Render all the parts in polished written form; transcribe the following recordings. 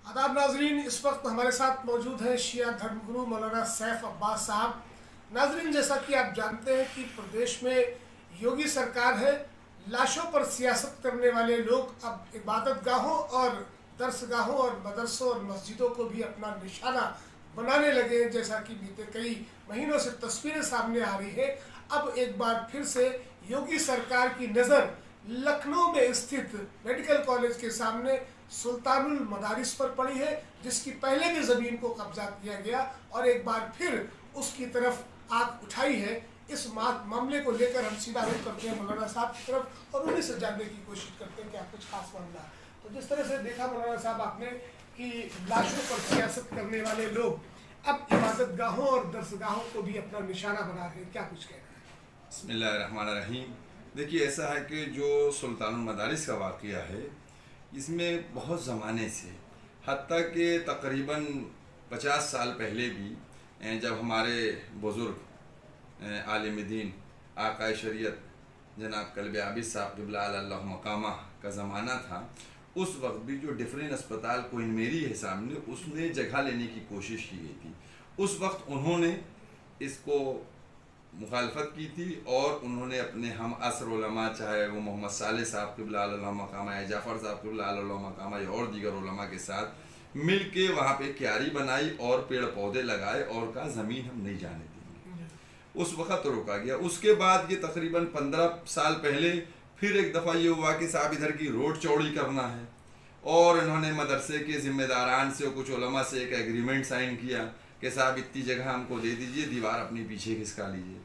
आदाब नाजरीन, इस वक्त हमारे साथ मौजूद है शिया धर्मगुरु मौलाना सैफ अब्बास साहब। नाजरीन, जैसा कि आप जानते हैं कि प्रदेश में योगी सरकार है। लाशों पर सियासत करने वाले लोग अब इबादत गाहों और दरसगाहों और मदरसों और मस्जिदों को भी अपना निशाना बनाने लगे हैं। जैसा कि बीते कई महीनों से तस्वीरें सामने आ रही है। अब एक बार फिर से योगी सरकार की नज़र लखनऊ में स्थित मेडिकल कॉलेज के सामने सुल्तानुल मदारिस पर पड़ी है, जिसकी पहले भी ज़मीन को कब्जा किया गया और एक बार फिर उसकी तरफ आग उठाई है। इस मामले को लेकर हम सीधा रुख करते हैं मौलाना साहब की तरफ और उन्हीं से जानने की कोशिश करते हैं कि आप कुछ खास मामला। तो जिस तरह से देखा मौलाना साहब आपने कि लाशों पर सियासत करने वाले लोग अब इबादत गाहों और दरसगाहों को भी अपना निशाना बना रहे हैं, क्या कुछ कहना है? बिस्मिल्लाहिर्रहमानिर्रहीम। देखिए, ऐसा है कि जो सुल्तानुल मदारिस का वाक़या है, इसमें बहुत ज़माने से हत्ता कि तकरीबन 50 साल पहले भी जब हमारे बुज़ुर्ग आलिम दीन आकाए शरीयत जनाब कल्बे आबिद साहब क़िबला अल्लाह मकामा का ज़माना था, उस वक्त भी जो डिफरेंट अस्पताल क्वीन मेरी है सामने, उसने जगह लेने की कोशिश की गई थी। उस वक्त उन्होंने इसको मुखालफत की थी और उन्होंने अपने हम असर उलमा, चाहे वो मोहम्मद साले साहब क़िबला अल्लाह मकामा या जाफ़र साहब क़िबला अल्लाह मकामा या और दीगर उलमा के साथ मिल के वहाँ पे क्यारी बनाई और पेड़ पौधे लगाए और कहा ज़मीन हम नहीं जाने देंगे। उस वक़्त रोका गया। उसके बाद ये तकरीबन 15 साल पहले फिर एक दफ़ा ये हुआ कि साहब इधर की रोड चौड़ी करना है और इन्होंने मदरसे के ज़िम्मेदारान से कुछ उलमा से एक एग्रीमेंट साइन किया कि साहब इतनी जगह हमको दे दीजिए, दीवार अपनी पीछे खिसका लीजिए।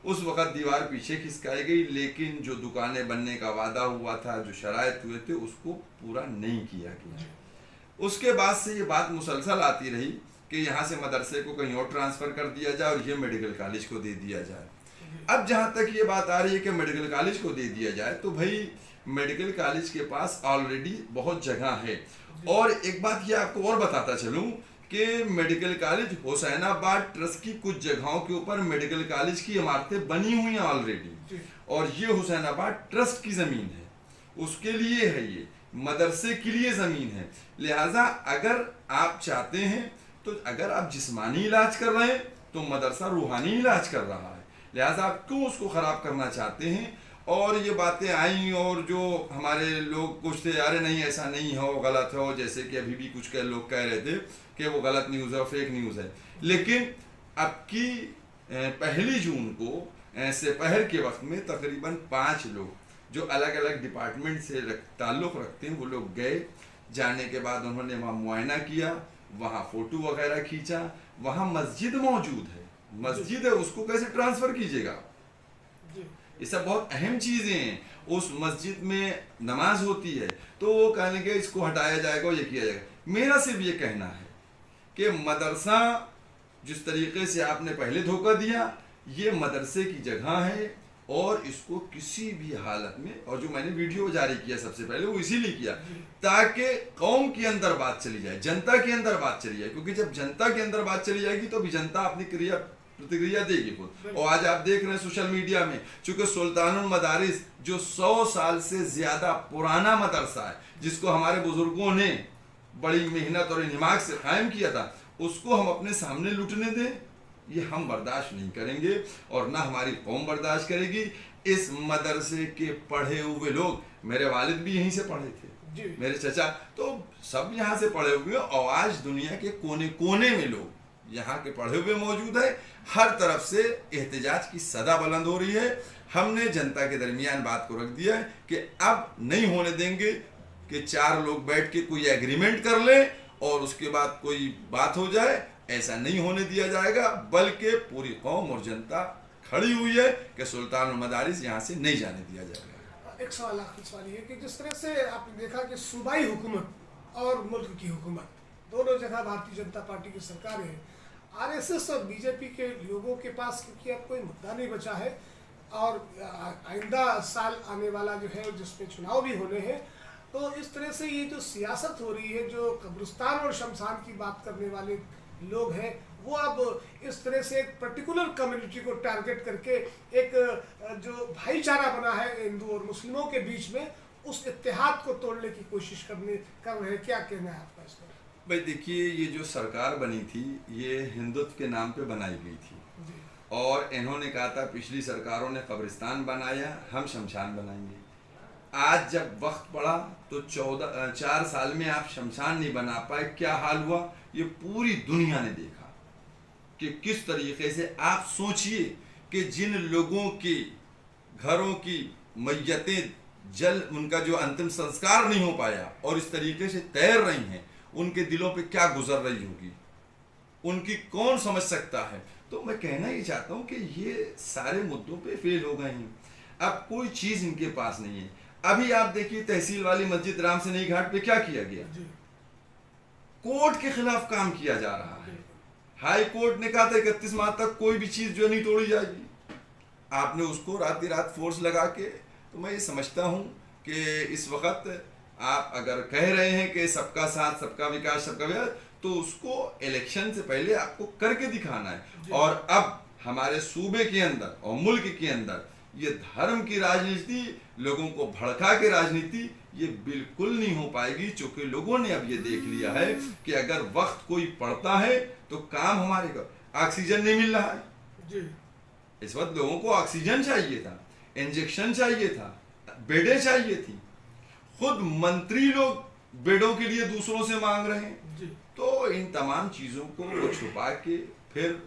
उस वक़्त दीवार पीछे खिसकाई गई, लेकिन जो दुकानें बनने का वादा हुआ था, जो शराइत हुए थे, उसको पूरा नहीं किया गया। उसके बाद से ये बात मुसलसल आती रही कि यहाँ से मदरसे को कहीं और ट्रांसफ़र कर दिया जाए और ये मेडिकल कॉलेज को दे दिया जाए। अब जहाँ तक ये बात आ रही है कि मेडिकल कॉलेज को दे दिया जाए, तो भाई मेडिकल कॉलेज के पास ऑलरेडी बहुत जगह है। और एक बात ये आपको और बताता चलूँ कि मेडिकल कॉलेज हुसैनाबाद ट्रस्ट की कुछ जगहों के ऊपर मेडिकल कॉलेज की इमारतें बनी हुई हैं ऑलरेडी, और ये हुसैनाबाद ट्रस्ट की ज़मीन है, उसके लिए है, ये मदरसे के लिए ज़मीन है। लिहाजा अगर आप चाहते हैं तो अगर आप जिस्मानी इलाज कर रहे हैं तो मदरसा रूहानी इलाज कर रहा है, लिहाजा आप क्यों उसको ख़राब करना चाहते हैं। और ये बातें आई और जो हमारे लोग कुछ थे, अरे नहीं ऐसा नहीं हो, गलत हो, जैसे कि अभी भी कुछ लोग कह रहे थे कि वो गलत न्यूज़ है, फेक न्यूज़ है। लेकिन अब की 1 जून को दोपहर के वक्त में तकरीबन 5 लोग जो अलग अलग डिपार्टमेंट से ताल्लुक़ रखते हैं, वो लोग गए। जाने के बाद उन्होंने वहाँ मुआयना किया, वहाँ फ़ोटो वगैरह खींचा। वहाँ मस्जिद मौजूद है, मस्जिद है, उसको कैसे ट्रांसफ़र कीजिएगा? ये सब बहुत अहम चीज़ें हैं। उस मस्जिद में नमाज होती है, तो वो कहने के इसको हटाया जाएगा और ये किया जाएगा। मेरा सिर्फ ये कहना है कि मदरसा जिस तरीके से आपने पहले धोखा दिया, ये मदरसे की जगह है और इसको किसी भी हालत में, और जो मैंने वीडियो जारी किया सबसे पहले वो इसीलिए किया ताकि कौम के अंदर बात चली जाए, जनता के अंदर बात चली जाए, क्योंकि जब जनता के अंदर बात चली जाएगी तो भी जनता अपनी प्रतिक्रिया देगी खुद। और आज आप देख रहे हैं सोशल मीडिया में, चूंकि सुल्तानुल मदारिस जो 100 साल से ज़्यादा पुराना मदरसा है, जिसको हमारे बुजुर्गों ने बड़ी मेहनत और दिमाग से कायम किया था, उसको हम अपने सामने लूटने दें, ये हम बर्दाश्त नहीं करेंगे और ना हमारी कौम बर्दाश्त करेगी। इस मदरसे के पढ़े हुए लोग, मेरे वालिद भी यहीं से पढ़े थे, मेरे चचा, तो सब यहाँ से पढ़े हुए, और आज दुनिया के कोने कोने में लोग यहाँ के पढ़े हुए मौजूद है। हर तरफ से एहतजाज की सदा बुलंद हो रही है। हमने जनता के दरमियान बात को रख दिया है कि अब नहीं होने देंगे कि 4 लोग बैठ के कोई एग्रीमेंट कर ले और उसके बाद कोई बात हो जाए, ऐसा नहीं होने दिया जाएगा। बल्कि पूरी कौम और जनता खड़ी हुई है कि सुल्तानुल मदारिस यहाँ से नहीं जाने दिया जाएगा। एक सवाल, आखिरी सवाल ये कि जिस तरह से आपने देखा कि सूबाई हुकूमत और मुल्क की हुकूमत दोनों जगह भारतीय जनता पार्टी की सरकार है, आरएसएस और बीजेपी के लोगों के पास क्योंकि अब कोई मुद्दा नहीं बचा है और आइंदा साल आने वाला जो है जिसमें चुनाव भी होने हैं, तो इस तरह से ये जो सियासत हो रही है, जो कब्रिस्तान और शमशान की बात करने वाले लोग हैं, वो अब इस तरह से एक पर्टिकुलर कम्युनिटी को टारगेट करके एक जो भाईचारा बना है हिंदू और मुस्लिमों के बीच में, उस इत्तेहाद को तोड़ने की कोशिश कर रहे हैं। क्या कहना है आपका इस पर? भाई देखिए, ये जो सरकार बनी थी ये हिंदुत्व के नाम पे बनाई गई थी। जी और इन्होंने कहा था पिछली सरकारों ने कब्रिस्तान बनाया, हम शमशान बनाएंगे। आज जब वक्त पड़ा तो 4 साल में आप शमशान नहीं बना पाए। क्या हाल हुआ ये पूरी दुनिया ने देखा कि किस तरीके से। आप सोचिए कि जिन लोगों के घरों की मैयतें उनका जो अंतिम संस्कार नहीं हो पाया और इस तरीके से तैर रही हैं, उनके दिलों पे क्या गुजर रही होगी, उनकी कौन समझ सकता है। तो मैं कहना ये चाहता हूँ कि ये सारे मुद्दों पे फेल हो गए हैं। अब कोई चीज़ इनके पास नहीं है। अभी आप देखिए तहसील वाली मस्जिद राम सनेही घाट पे क्या किया गया, कोर्ट के खिलाफ काम किया जा रहा है। हाई कोर्ट ने कहा था 31 मार्च तक कोई भी चीज़ जो नहीं तोड़ी जाएगी। आपने उसको रात रात फोर्स लगा के, तो मैं ये समझता हूँ कि इस वक्त आप अगर कह रहे हैं कि सबका साथ सबका विकास सबका विकास, तो उसको इलेक्शन से पहले आपको करके दिखाना है। और अब हमारे सूबे के अंदर और मुल्क के अंदर ये धर्म की राजनीति, लोगों को भड़का के राजनीति, ये बिल्कुल नहीं हो पाएगी। चूंकि लोगों ने अब ये देख लिया है कि अगर वक्त कोई पड़ता है तो काम हमारे को ऑक्सीजन नहीं मिल रहा है जी। इस वक्त लोगों को ऑक्सीजन चाहिए था, इंजेक्शन चाहिए था, बेडें चाहिए थी। खुद मंत्री लोग बेडों के लिए दूसरों से मांग रहे हैं जी। तो इन तमाम चीज़ों को वो छुपा के फिर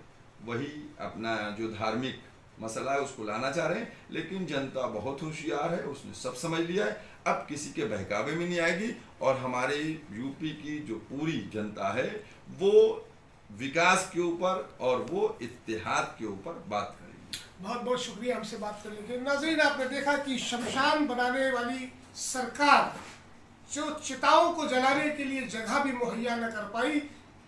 वही अपना जो धार्मिक मसला है उसको लाना चाह रहे हैं। लेकिन जनता बहुत होशियार है, उसने सब समझ लिया है। अब किसी के बहकावे में नहीं आएगी और हमारे यूपी की जो पूरी जनता है वो विकास के ऊपर और वो इत्तेहाद के ऊपर बात करेगी। बहुत बहुत शुक्रिया हमसे बात करने के लिए। नाज़रीन, आपने देखा कि शमशान बनाने वाली सरकार जो चिताओं को जलाने के लिए जगह भी मुहैया न कर पाई,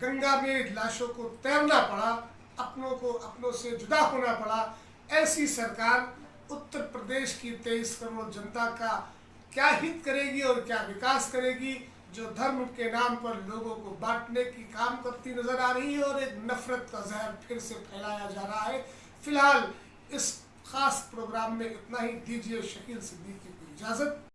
गंगा में लाशों को तैरना पड़ा, अपनों को अपनों से जुदा होना पड़ा। ऐसी सरकार उत्तर प्रदेश की 23 करोड़ जनता का क्या हित करेगी और क्या विकास करेगी, जो धर्म के नाम पर लोगों को बांटने की काम करती नजर आ रही है और एक नफरत का जहर फिर से फैलाया जा रहा है। फिलहाल इस खास प्रोग्राम में इतना ही। दीजिए शकील सिद्दीकी को इजाज़त।